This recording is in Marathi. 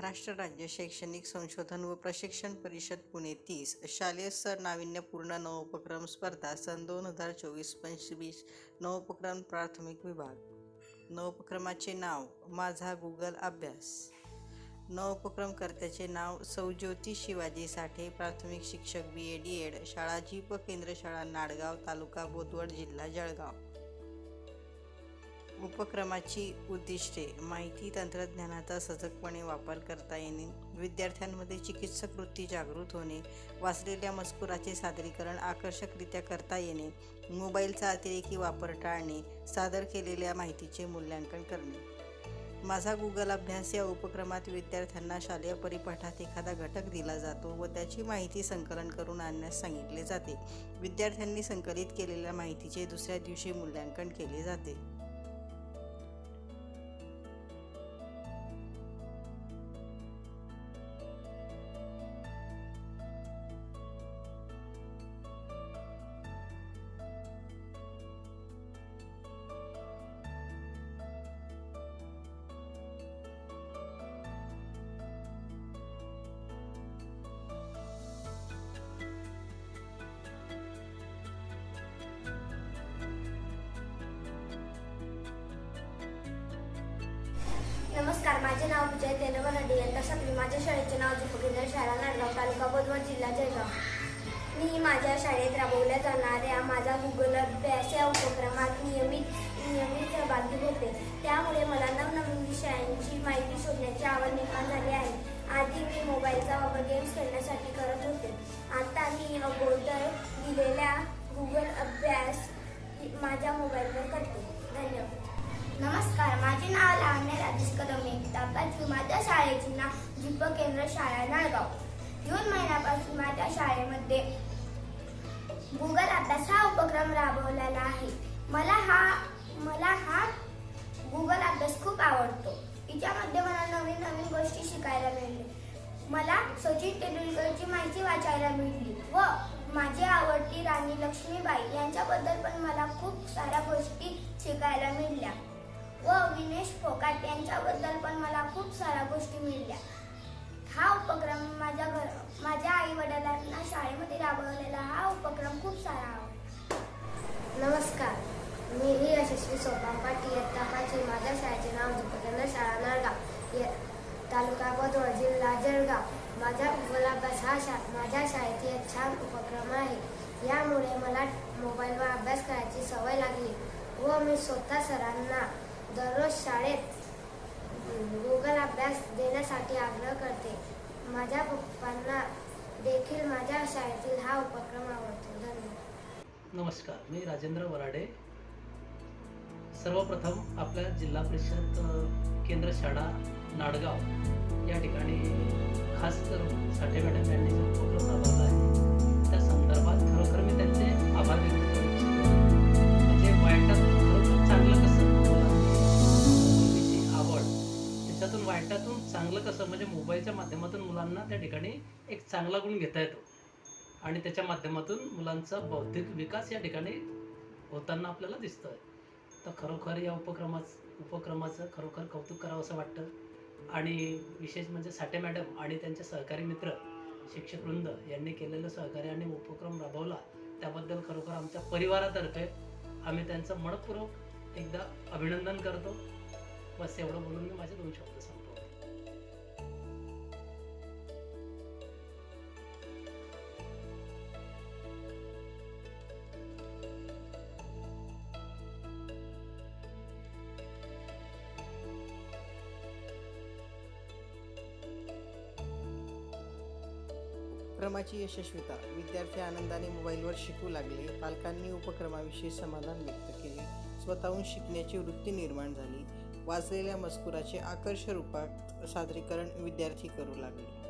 महाराष्ट्र राज्य शैक्षणिक संशोधन व प्रशिक्षण परिषद पुणे 30 शालेय स्तर नाविन्यपूर्ण नवोपक्रम स्पर्धा सन 2024-25 नवोपक्रम प्राथमिक विभाग। नवोपक्रमाचे नाव माझा गुगल अभ्यास। नवोपक्रमकर्त्याचे नाव सौ ज्योती शिवाजी साठे, प्राथमिक शिक्षक BA-D.Ed, शाळा जीप केंद्र शाळा नाडगाव, तालुका बोदवड, जिल्हा जळगाव। उपक्रमाची उद्दिष्टे: माहिती तंत्रज्ञानाचा सजगपणे वापर करता येणे, विद्यार्थ्यांमध्ये चिकित्सक वृत्ती जागृत होणे, वाचलेल्या मजकुराचे सादरीकरण आकर्षकरित्या करता येणे, मोबाईलचा अतिरेकी वापर टाळणे, सादर केलेल्या माहितीचे मूल्यांकन करणे। माझा गुगल अभ्यास या उपक्रमात विद्यार्थ्यांना शालेय परिपाठात एखादा घटक दिला जातो व त्याची माहिती संकलन करून आणण्यास सांगितले जाते। विद्यार्थ्यांनी संकलित केलेल्या माहितीचे दुसऱ्या दिवशी मूल्यांकन केले जाते। नमस्कार, माझे नाव विजय तेलवनडे यांचा सातवी। माझ्या शाळेचे नाव जीप केंद्र शाळा नाडगाव, तालुका बोदवड, जिल्हा जळगाव। मी माझ्या शाळेत राबवल्या जाणाऱ्या माझा गुगल अभ्यास या उपक्रमात नियमित सहभागी होते। त्यामुळे मला नवनवीन विषयांची माहिती शोधण्याची आवड निर्माण झाली आहे। आधी मी मोबाईलचा वापर गेम्स खेळण्यासाठी करत होते। आता मी अगोदर दिलेल्या गुगल अभ्यास माझ्या मोबाईलवर करते। धन्यवाद। नमस्कार, माझे नाव लावण्य राजेश कदम, इयत्ता 5वी। माझ्या शाळेचे नाव जीप केंद्र शाळा नाडगाव। जून महिन्यापासून माझ्या शाळेमध्ये गुगल अभ्यास हा उपक्रम राबवलेला आहे। मला हा गुगल अभ्यास खूप आवडतो। याच्यामध्ये मला नवीन नवीन गोष्टी शिकायला मिळाल्या। मला सचिन तेंडुलकरची माहिती वाचायला मिळाली व माझी आवडती राणी लक्ष्मीबाई यांच्याबद्दल पण मला खूप साऱ्या गोष्टी शिकायला मिळाल्या व विनेश फोगाट यांच्याबद्दल पण मला खूप साऱ्या गोष्टी मिळाल्या। हा उपक्रम माझ्या आई वडिलांना शाळेमध्ये राबवलेला हा उपक्रम खूप सारा आवडला। नमस्कार, मी यशस्वी सोपान पाटील, इयत्ता 5वी। माझ्या शाळेचे नाव जीप केंद्र शाळा नाडगाव, तालुका बोदवड, जिल्हा जळगाव। माझा गुगल अभ्यास हा माझ्या शाळेतील एक छान उपक्रम आहे। यामुळे मला मोबाईलवर अभ्यास करायची सवय लागली व मी स्वतः सरांना दररोज शाळेत गुगल अभ्यास देण्यासाठी आग्रह करते। माझ्या पप्पांना देखील माझ्या शाळेतील हा उपक्रम आवडतो। धन्यवाद। नमस्कार, मी राजेंद्र वराडे। सर्वप्रथम आपल्या जिल्हा परिषद केंद्र शाळा नाडगाव या ठिकाणी खास करून साठे मॅडम यांनी जो उपक्रम राबवला आहे त्या संदर्भात खरोखर मी त्यांचे आभार व्यक्त करू इच्छितो। म्हणजे वाईटातून खरोखर चांगलं कसं, मुलांची आवड त्याच्यातून वाईटातून चांगलं कसं, म्हणजे मोबाईलच्या माध्यमातून मुलांना त्या ठिकाणी एक चांगला गुण घेता येतो आणि त्याच्या माध्यमातून मुलांचा बौद्धिक विकास या ठिकाणी होताना आपल्याला दिसतोय। तर खरोखर या उपक्रमाचं खरोखर कौतुक करावं असं वाटतं आणि विशेष म्हणजे साठे मॅडम आणि त्यांचे सहकारी मित्र शिक्षकवृंद यांनी केलेलं सहकार्य आणि उपक्रम राबवला त्याबद्दल खरोखर आमच्या परिवारातर्फे आम्ही त्यांचं मनपूर्वक एकदा अभिनंदन करतो। बस एवढं बोलून मी माझे 2 शब्द संपवतो। उपक्रमाची यशस्वीता: विद्यार्थी आनंदाने मोबाईलवर शिकू लागले, पालकांनी उपक्रमाविषयी समाधान व्यक्त केले, स्वतःहून शिकण्याची वृत्ती निर्माण झाली, वाचलेल्या मजकुराचे आकर्षक रूपात सादरीकरण विद्यार्थी करू लागले।